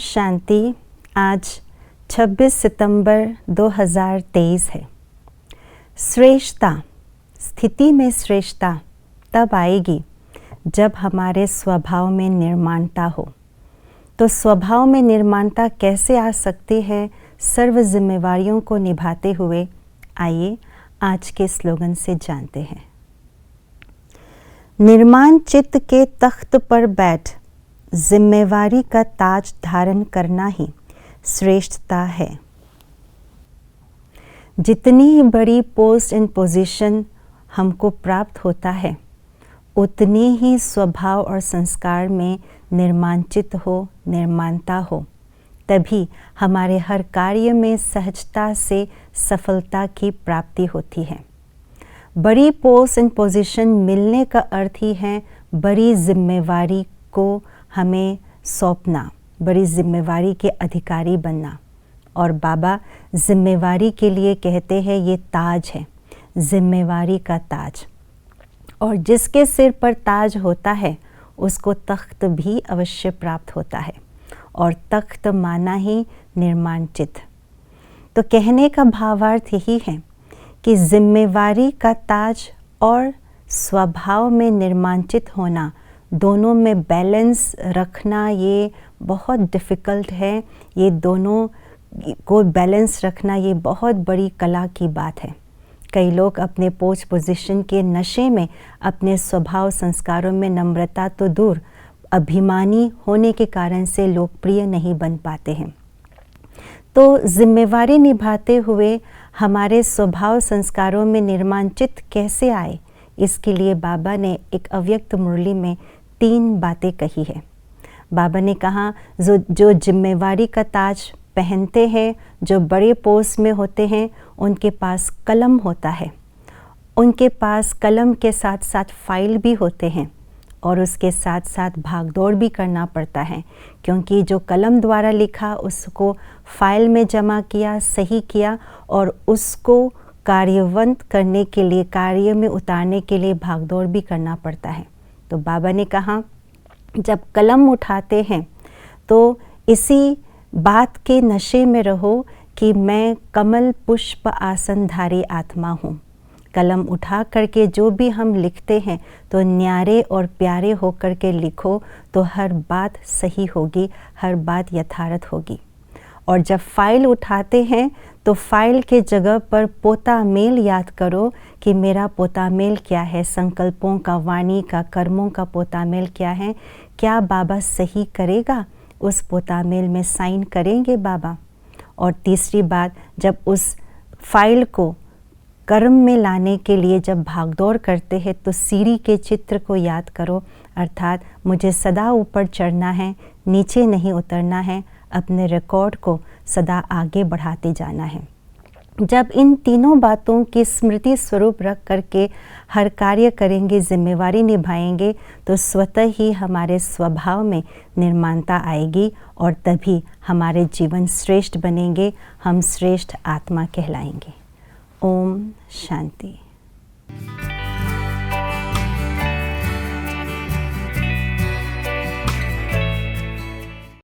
शांति। आज 26 सितंबर 2023 है। श्रेष्ठता, स्थिति में श्रेष्ठता तब आएगी जब हमारे स्वभाव में निर्माणता हो। तो स्वभाव में निर्माणता कैसे आ सकती है सर्व जिम्मेवारियों को निभाते हुए, आइए आज के स्लोगन से जानते हैं। निर्माण चित्त के तख्त पर बैठ जिम्मेवारी का ताज धारण करना ही श्रेष्ठता है। जितनी बड़ी पोस्ट एंड पोजीशन हमको प्राप्त होता है, उतनी ही स्वभाव और संस्कार में निर्माणचित हो, निर्माणता हो, तभी हमारे हर कार्य में सहजता से सफलता की प्राप्ति होती है। बड़ी पोस्ट एंड पोजीशन मिलने का अर्थ ही है बड़ी जिम्मेवारी को हमें सौंपना, बड़ी जिम्मेवारी के अधिकारी बनना। और बाबा जिम्मेवारी के लिए कहते हैं ये ताज है, जिम्मेवारी का ताज। और जिसके सिर पर ताज होता है उसको तख्त भी अवश्य प्राप्त होता है, और तख्त माना ही निर्माणचित। तो कहने का भावार्थ यही है कि जिम्मेवारी का ताज और स्वभाव में निर्माणचित होना, दोनों में बैलेंस रखना ये बहुत डिफ़िकल्ट है। ये दोनों को बैलेंस रखना ये बहुत बड़ी कला की बात है। कई लोग अपने पोस्ट पोजीशन के नशे में अपने स्वभाव संस्कारों में नम्रता तो दूर, अभिमानी होने के कारण से लोकप्रिय नहीं बन पाते हैं। तो जिम्मेवारी निभाते हुए हमारे स्वभाव संस्कारों में निर्माणचित कैसे आए, इसके लिए बाबा ने एक अव्यक्त मुरली में 3 बातें कही है। बाबा ने कहा जो जिम्मेवारी का ताज पहनते हैं, जो बड़े पोस्ट में होते हैं, उनके पास कलम होता है। उनके पास कलम के साथ साथ फाइल भी होते हैं, और उसके साथ साथ भागदौड़ भी करना पड़ता है, क्योंकि जो कलम द्वारा लिखा उसको फाइल में जमा किया, सही किया, और उसको कार्यवंत करने के लिए, कार्य में उतारने के लिए भागदौड़ भी करना पड़ता है। तो बाबा ने कहा जब कलम उठाते हैं तो इसी बात के नशे में रहो कि मैं कमल पुष्प आसनधारी आत्मा हूँ। कलम उठा करके जो भी हम लिखते हैं तो न्यारे और प्यारे होकर के लिखो, तो हर बात सही होगी, हर बात यथार्थ होगी। और जब फाइल उठाते हैं तो फाइल के जगह पर पोता मेल याद करो कि मेरा पोता मेल क्या है, संकल्पों का, वाणी का, कर्मों का पोता मेल क्या है, क्या बाबा सही करेगा, उस पोता मेल में साइन करेंगे बाबा। और तीसरी बात, जब उस फाइल को कर्म में लाने के लिए जब भागदौड़ करते हैं तो सीढ़ी के चित्र को याद करो, अर्थात मुझे सदा ऊपर चढ़ना है, नीचे नहीं उतरना है, अपने रिकॉर्ड को सदा आगे बढ़ाते जाना है। जब इन तीनों बातों की स्मृति स्वरूप रख करके हर कार्य करेंगे, जिम्मेवारी निभाएंगे, तो स्वतः ही हमारे स्वभाव में निर्माणता आएगी, और तभी हमारे जीवन श्रेष्ठ बनेंगे, हम श्रेष्ठ आत्मा कहलाएंगे। ओम शांति।